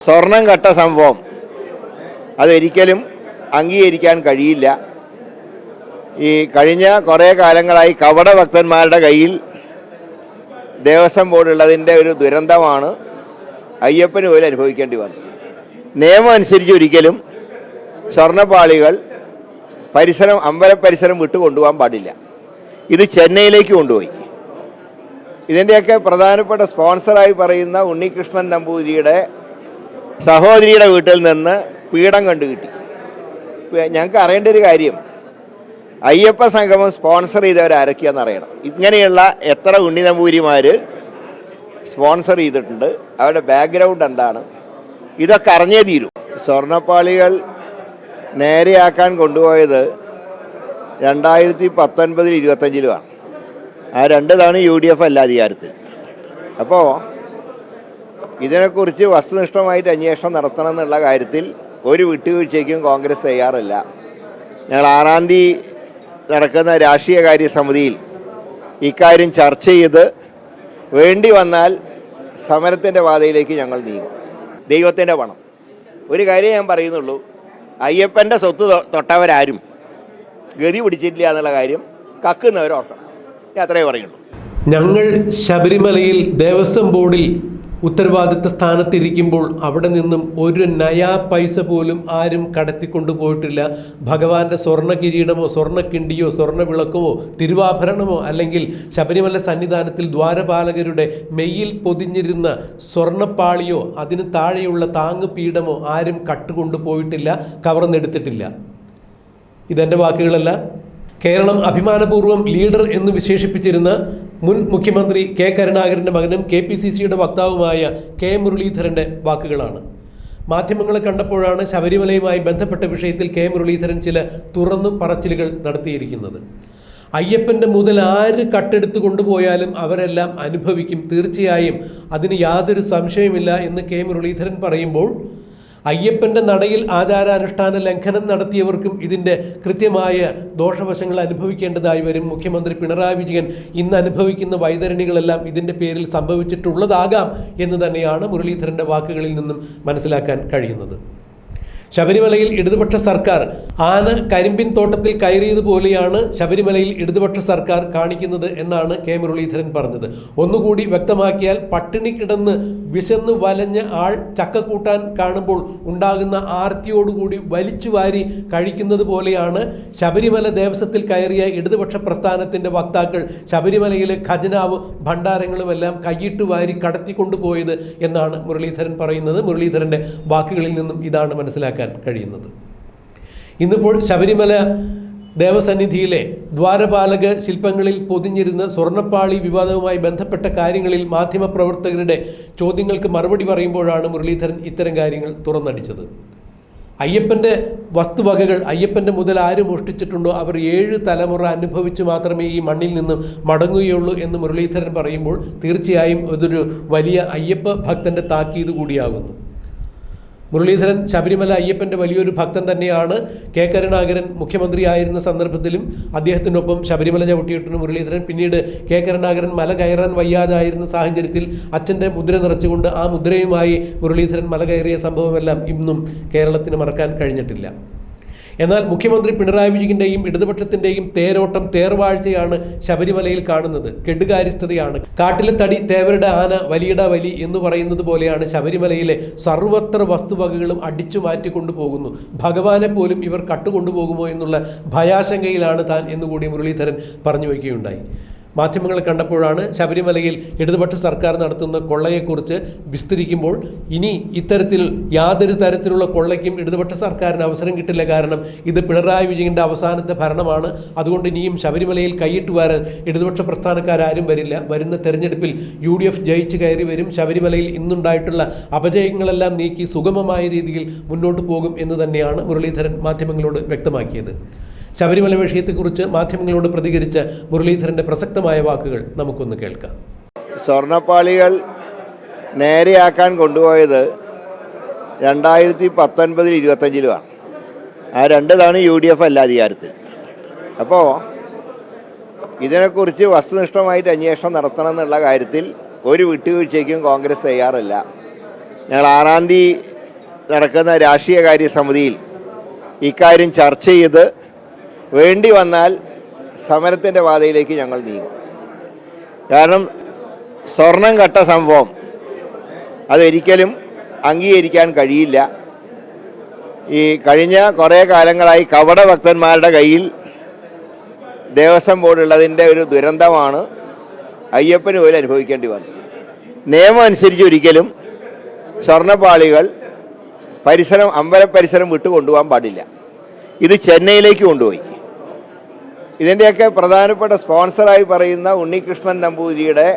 സ്വർണം കട്ട സംഭവം അതൊരിക്കലും അംഗീകരിക്കാൻ കഴിയില്ല. ഈ കഴിഞ്ഞ കുറേ കാലങ്ങളായി കപടഭക്തന്മാരുടെ കയ്യിൽ ദേവസ്വം ബോർഡുള്ളതിൻ്റെ ഒരു ദുരന്തമാണ് അയ്യപ്പന് പോലും അനുഭവിക്കേണ്ടി വന്നത്. നിയമം അനുസരിച്ച് ഒരിക്കലും സ്വർണ്ണപ്പാളികൾ അമ്പല പരിസരം വിട്ടു കൊണ്ടുപോകാൻ പാടില്ല. ഇത് ചെന്നൈയിലേക്ക് കൊണ്ടുപോയി. ഇതിൻ്റെയൊക്കെ പ്രധാനപ്പെട്ട സ്പോൺസറായി പറയുന്ന ഉണ്ണികൃഷ്ണൻ നമ്പൂതിരിയുടെ സഹോദരിയുടെ വീട്ടിൽ നിന്ന് പീഠം കണ്ടുകിട്ടി. ഞങ്ങൾക്ക് അറിയേണ്ട ഒരു കാര്യം, അയ്യപ്പ സംഗമം സ്പോൺസർ ചെയ്തവരാരൊക്കെയാണെന്ന് അറിയണം. ഇങ്ങനെയുള്ള എത്ര ഉണ്ണി നമ്പൂതിരിമാർ സ്പോൺസർ ചെയ്തിട്ടുണ്ട്, അവരുടെ ബാക്ക്ഗ്രൗണ്ട് എന്താണ്, ഇതൊക്കെ അറിഞ്ഞേ തീരൂ. സ്വർണ്ണപ്പാളികൾ നേരെയാക്കാൻ കൊണ്ടുപോയത് 2019-2025 ആ രണ്ട് തവണ UDF അല്ല അധികാരത്തിൽ. അപ്പോൾ ഇതിനെക്കുറിച്ച് വസ്തുനിഷ്ഠമായിട്ട് അന്വേഷണം നടത്തണം എന്നുള്ള കാര്യത്തിൽ ഒരു വിട്ടുവീഴ്ചയ്ക്കും കോൺഗ്രസ് തയ്യാറല്ല. ഞങ്ങൾ 6-ാം തീയതി നടക്കുന്ന രാഷ്ട്രീയകാര്യ സമിതിയിൽ ഇക്കാര്യം ചർച്ച ചെയ്ത് വേണ്ടി വന്നാൽ സമരത്തിൻ്റെ പാതയിലേക്ക് ഞങ്ങൾ നീങ്ങും. ദൈവത്തിൻ്റെ പണം. ഒരു കാര്യം ഞാൻ പറയുന്നുള്ളൂ, അയ്യപ്പൻ്റെ സ്വത്ത് തൊട്ടവരാരും ഗതി പിടിച്ചിട്ടില്ല എന്നുള്ള കാര്യം കക്കുന്നവരോർക്കണം. ഞാൻ അത്രേ പറയുള്ളൂ. ഞങ്ങൾ ശബരിമലയിൽ ദേവസ്വം ബോർഡിൽ ഉത്തരവാദിത്ത സ്ഥാനത്തിരിക്കുമ്പോൾ അവിടെ നിന്നും ഒരു നയാ പൈസ പോലും ആരും കടത്തിക്കൊണ്ടു പോയിട്ടില്ല. ഭഗവാന്റെ സ്വർണ്ണ കിരീടമോ സ്വർണ്ണക്കിണ്ടിയോ സ്വർണ്ണ വിളക്കമോ തിരുവാഭരണമോ അല്ലെങ്കിൽ ശബരിമല സന്നിധാനത്തിൽ ദ്വാരപാലകരുടെ മെയ്യിൽ പൊതിഞ്ഞിരുന്ന സ്വർണ്ണപ്പാളിയോ അതിന് താഴെയുള്ള താങ്ങ് പീഠമോ ആരും കട്ടുകൊണ്ടു പോയിട്ടില്ല, കവർന്നെടുത്തിട്ടില്ല. ഇതെൻ്റെ വാക്കുകളല്ല. കേരളം അഭിമാനപൂർവ്വം ലീഡർ എന്ന് വിശേഷിപ്പിച്ചിരുന്ന മുൻ മുഖ്യമന്ത്രി കെ കരുണാകരൻ്റെ മകനും KPCCയുടെ വക്താവുമായ K മുരളീധരൻ്റെ വാക്കുകളാണ്. മാധ്യമങ്ങളെ കണ്ടപ്പോഴാണ് ശബരിമലയുമായി ബന്ധപ്പെട്ട വിഷയത്തിൽ K മുരളീധരൻ ചില തുറന്നു പറച്ചിലുകൾ നടത്തിയിരിക്കുന്നത്. അയ്യപ്പൻ്റെ മുതൽ ആര് കട്ടെടുത്ത് കൊണ്ടുപോയാലും അവരെല്ലാം അനുഭവിക്കും, തീർച്ചയായും അതിന് യാതൊരു സംശയമില്ല എന്ന് K മുരളീധരൻ പറയുമ്പോൾ, അയ്യപ്പൻ്റെ നടയിൽ ആചാരാനുഷ്ഠാന ലംഘനം നടത്തിയവർക്കും ഇതിൻ്റെ കൃത്യമായ ദോഷവശങ്ങൾ അനുഭവിക്കേണ്ടതായി വരും. മുഖ്യമന്ത്രി പിണറായി വിജയൻ ഇന്ന് അനുഭവിക്കുന്ന വൈതരണികളെല്ലാം ഇതിൻ്റെ പേരിൽ സംഭവിച്ചിട്ടുള്ളതാകാം എന്ന് തന്നെയാണ് മുരളീധരൻ്റെ വാക്കുകളിൽ നിന്നും മനസ്സിലാക്കാൻ കഴിയുന്നത്. ശബരിമലയിൽ ഇടതുപക്ഷ സർക്കാർ ആന കരിമ്പിൻ തോട്ടത്തിൽ കയറിയതുപോലെയാണ് ശബരിമലയിൽ ഇടതുപക്ഷ സർക്കാർ കാണിക്കുന്നത് എന്നാണ് K മുരളീധരൻ പറഞ്ഞത്. ഒന്നുകൂടി വ്യക്തമാക്കിയാൽ, പട്ടിണി കിടന്ന് വിശന്ന് വലഞ്ഞ ആൾ ചക്കക്കൂട്ടാൻ കാണുമ്പോൾ ഉണ്ടാകുന്ന ആർത്തിയോടുകൂടി വലിച്ചു വാരി കഴിക്കുന്നത് പോലെയാണ് ശബരിമല ദേവസ്വത്തിൽ കയറിയ ഇടതുപക്ഷ പ്രസ്ഥാനത്തിൻ്റെ വക്താക്കൾ ശബരിമലയിലെ ഖജനാവ് ഭണ്ഡാരങ്ങളുമെല്ലാം കൈയിട്ട് വാരി കടത്തിക്കൊണ്ടുപോയത് എന്നാണ് മുരളീധരൻ പറയുന്നത്. മുരളീധരൻ്റെ വാക്കുകളിൽ നിന്നും ഇതാണ് മനസ്സിലാക്കുന്നത് കഴിയുന്നത്. ഇന്നിപ്പോൾ ശബരിമല ദേവസന്നിധിയിലെ ദ്വാരപാലക ശില്പങ്ങളിൽ പൊതിഞ്ഞിരുന്ന സ്വർണ്ണപ്പാളി വിവാദവുമായി ബന്ധപ്പെട്ട കാര്യങ്ങളിൽ മാധ്യമപ്രവർത്തകരുടെ ചോദ്യങ്ങൾക്ക് മറുപടി പറയുമ്പോഴാണ് മുരളീധരൻ ഇത്തരം കാര്യങ്ങൾ തുറന്നടിച്ചത്. അയ്യപ്പൻ്റെ വസ്തുവകകൾ, അയ്യപ്പൻ്റെ മുതൽ ആര് മോഷ്ടിച്ചിട്ടുണ്ടോ അവർ 7 തലമുറ അനുഭവിച്ച് മാത്രമേ ഈ മണ്ണിൽ നിന്നും മടങ്ങുകയുള്ളൂ എന്ന് മുരളീധരൻ പറയുമ്പോൾ തീർച്ചയായും ഇതൊരു വലിയ അയ്യപ്പ ഭക്തൻ്റെ താക്കീത് കൂടിയാകുന്നു. മുരളീധരൻ ശബരിമല അയ്യപ്പൻ്റെ വലിയൊരു ഭക്തൻ തന്നെയാണ്. K കരുണാകരൻ മുഖ്യമന്ത്രിയായിരുന്ന സന്ദർഭത്തിലും അദ്ദേഹത്തിനൊപ്പം ശബരിമല ചവിട്ടിയിട്ടുണ്ട് മുരളീധരൻ. പിന്നീട് K കരുണാകരൻ മല കയറാൻ വയ്യാതായിരുന്ന സാഹചര്യത്തിൽ അച്ഛൻ്റെ മുദ്ര നിറച്ചുകൊണ്ട് ആ മുദ്രയുമായി മുരളീധരൻ മല കയറിയ സംഭവമെല്ലാം ഇന്നും കേരളത്തിന് മറക്കാൻ കഴിഞ്ഞിട്ടില്ല. എന്നാൽ മുഖ്യമന്ത്രി പിണറായി വിജയൻ്റെയും ഇടതുപക്ഷത്തിൻ്റെയും തേരോട്ടം, തേർവാഴ്ചയാണ് ശബരിമലയിൽ കാണുന്നത്. കെടുകാര്യസ്ഥതയാണ്. കാട്ടിലെ തടി തേവരുടെ ആന, വലിയട വലി എന്ന് പറയുന്നത് പോലെയാണ് ശബരിമലയിലെ സർവത്ര വസ്തുവകകളും അടിച്ചു മാറ്റിക്കൊണ്ടു പോകുന്നു. ഭഗവാനെ പോലും ഇവർ കട്ടുകൊണ്ടുപോകുമോ എന്നുള്ള ഭയാശങ്കയിലാണ് താൻ എന്നുകൂടി മുരളീധരൻ പറഞ്ഞു വയ്ക്കുകയുണ്ടായി. മാധ്യമങ്ങളെ കണ്ടപ്പോഴാണ് ശബരിമലയിൽ ഇടതുപക്ഷ സർക്കാർ നടത്തുന്ന കൊള്ളയെക്കുറിച്ച് വിസ്തരിക്കുമ്പോൾ, ഇനി ഇത്തരത്തിൽ യാതൊരു തരത്തിലുള്ള കൊള്ളയ്ക്കും ഇടതുപക്ഷ സർക്കാരിന് അവസരം കിട്ടില്ല. കാരണം ഇത് പിണറായി വിജയൻ്റെ അവസാനത്തെ ഭരണമാണ്. അതുകൊണ്ട് ഇനിയും ശബരിമലയിൽ കൈയിട്ട് വരാൻ ഇടതുപക്ഷ പ്രസ്ഥാനക്കാരും വരില്ല. വരുന്ന തെരഞ്ഞെടുപ്പിൽ UDF ജയിച്ച് കയറി വരും. ശബരിമലയിൽ ഇന്നുണ്ടായിട്ടുള്ള അപജയങ്ങളെല്ലാം നീക്കി സുഗമമായ രീതിയിൽ മുന്നോട്ട് പോകും എന്ന് തന്നെയാണ് മുരളീധരൻ മാധ്യമങ്ങളോട് വ്യക്തമാക്കിയത്. ശബരിമല വിഷയത്തെക്കുറിച്ച് മാധ്യമങ്ങളോട് പ്രതികരിച്ച മുരളീധരൻ്റെ പ്രസക്തമായ വാക്കുകൾ നമുക്കൊന്ന് കേൾക്കാം. സ്വർണ്ണപ്പാളികൾ നേരെയാക്കാൻ കൊണ്ടുപോയത് 2019-2025 ആ രണ്ട് തവണ UDF അല്ല അധികാരത്തിൽ. അപ്പോൾ ഇതിനെക്കുറിച്ച് വസ്തുനിഷ്ഠമായിട്ട് അന്വേഷണം നടത്തണം എന്നുള്ള കാര്യത്തിൽ ഒരു വിട്ടുവീഴ്ചയ്ക്കും കോൺഗ്രസ് തയ്യാറല്ല. ഞങ്ങൾ 6-ാം തീയതി നടക്കുന്ന രാഷ്ട്രീയകാര്യ സമിതിയിൽ ഇക്കാര്യം ചർച്ച ചെയ്ത് വേണ്ടി വന്നാൽ സമരത്തിൻ്റെ പാതയിലേക്ക് ഞങ്ങൾ നീങ്ങും. കാരണം സ്വർണം കട്ട സംഭവം അതൊരിക്കലും അംഗീകരിക്കാൻ കഴിയില്ല. ഈ കഴിഞ്ഞ കുറേ കാലങ്ങളായി കപടഭക്തന്മാരുടെ കയ്യിൽ ദേവസ്വം ബോർഡുള്ളതിൻ്റെ ഒരു ദുരന്തമാണ് അയ്യപ്പന് പോലും അനുഭവിക്കേണ്ടി വന്നത്. നിയമം അനുസരിച്ച് ഒരിക്കലും സ്വർണ്ണപ്പാളികൾ അമ്പല പരിസരം വിട്ടുകൊണ്ടുപോകാൻ പാടില്ല. ഇത് ചെന്നൈയിലേക്ക് കൊണ്ടുപോയി. ഇതിൻ്റെയൊക്കെ പ്രധാനപ്പെട്ട സ്പോൺസറായി പറയുന്ന ഉണ്ണികൃഷ്ണൻ നമ്പൂതിരിയുടെ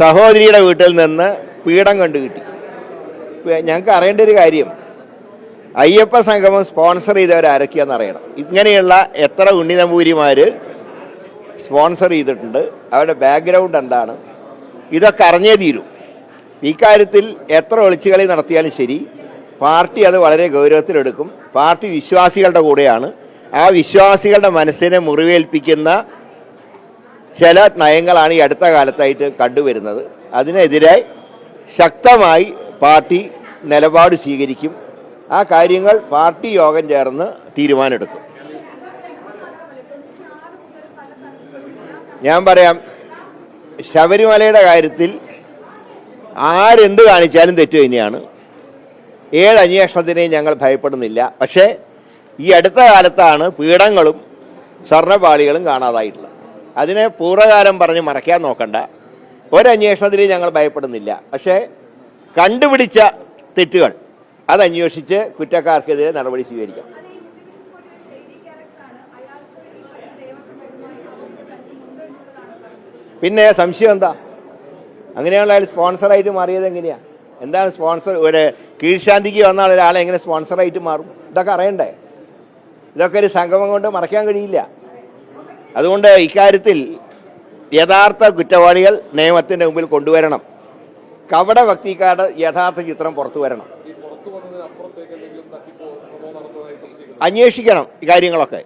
സഹോദരിയുടെ വീട്ടിൽ നിന്ന് പീഠം കണ്ടുകിട്ടി. ഞങ്ങൾക്ക് അറിയേണ്ട ഒരു കാര്യം, അയ്യപ്പ സംഗമം സ്പോൺസർ ചെയ്തവരാരൊക്കെയാണെന്ന് അറിയണം. ഇങ്ങനെയുള്ള എത്ര ഉണ്ണി നമ്പൂതിരിമാർ സ്പോൺസർ ചെയ്തിട്ടുണ്ട്, അവരുടെ ബാക്ക്ഗ്രൗണ്ട് എന്താണ്, ഇതൊക്കെ അറിഞ്ഞേ തീരൂ. ഇക്കാര്യത്തിൽ എത്ര ഒളിച്ചുകളി നടത്തിയാലും ശരി, പാർട്ടി അത് വളരെ ഗൗരവത്തിലെടുക്കും. പാർട്ടി വിശ്വാസികളുടെ കൂടെയാണ്. ആ വിശ്വാസികളുടെ മനസ്സിനെ മുറിവേൽപ്പിക്കുന്ന ചില നയങ്ങളാണ് ഈ അടുത്ത കാലത്തായിട്ട് കണ്ടുവരുന്നത്. അതിനെതിരെ ശക്തമായി പാർട്ടി നിലപാട് സ്വീകരിക്കും. ആ കാര്യങ്ങൾ പാർട്ടി യോഗം ചേർന്ന് തീരുമാനമെടുക്കും. ഞാൻ പറയാം, ശബരിമലയുടെ കാര്യത്തിൽ ആരെന്ത് കാണിച്ചാലും തെറ്റു തന്നെയാണ്. ഏത് അന്വേഷണത്തിനെയും ഞങ്ങൾ ഭയപ്പെടുന്നില്ല. പക്ഷേ ഈ അടുത്ത കാലത്താണ് പീഠങ്ങളും സ്വർണ്ണപാളികളും കാണാതായിട്ടുള്ളത്. അതിനെ പൂർവ്വകാലം പറഞ്ഞ് മറയ്ക്കാൻ നോക്കണ്ട. ഒരന്വേഷണത്തിനെയും ഞങ്ങൾ ഭയപ്പെടുന്നില്ല. പക്ഷേ കണ്ടുപിടിച്ച തെറ്റുകൾ അതന്വേഷിച്ച് കുറ്റക്കാർക്കെതിരെ നടപടി സ്വീകരിക്കാം. പിന്നെ സംശയം എന്താ? അങ്ങനെയുള്ള അയാൾ സ്പോൺസറായിട്ട് മാറിയത് എങ്ങനെയാണ്? എന്താണ് സ്പോൺസർ? ഒരു കീഴ്ശാന്തിക്ക് വന്ന ഒരാളെ എങ്ങനെ സ്പോൺസറായിട്ട് മാറും? ഇതൊക്കെ അറിയണ്ടേ? ഇതൊക്കെ ഒരു സംഗമം കൊണ്ട് മറയ്ക്കാൻ കഴിയില്ല. അതുകൊണ്ട് ഇക്കാര്യത്തിൽ യഥാർത്ഥ കുറ്റവാളികൾ നിയമത്തിൻ്റെ മുമ്പിൽ കൊണ്ടുവരണം. കപട ഭക്തിക്കാരുടെ യഥാർത്ഥ ചിത്രം പുറത്തു വരണം. അന്വേഷിക്കണം ഈ കാര്യങ്ങളൊക്കെ.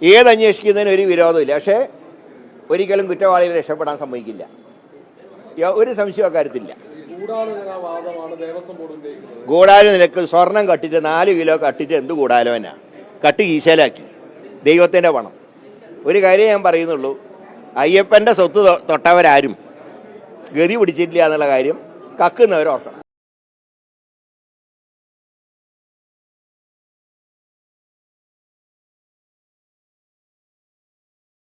ഏതന്വേഷിക്കുന്നതിന് ഒരു വിരോധമില്ല. പക്ഷേ ഒരിക്കലും കുറ്റവാളികൾ രക്ഷപ്പെടാൻ സമ്മതിക്കില്ല. ഒരു സംശയം അക്കാര്യത്തില്ല. ഗൂഢാലോ നിലക്ക് സ്വർണം കട്ടിട്ട് 4 കിലോ കട്ടിട്ട് എന്ത് ഗൂഢാലോനാ? കട്ടി കീശയിലാക്കി ദൈവത്തിൻ്റെ പണം. ഒരു കാര്യം ഞാൻ പറയുന്നുള്ളൂ, അയ്യപ്പൻ്റെ സ്വത്ത് തൊട്ടവരാരും ഗതി പിടിച്ചിട്ടില്ല എന്നുള്ള കാര്യം കക്കുന്നവരോർക്കണം.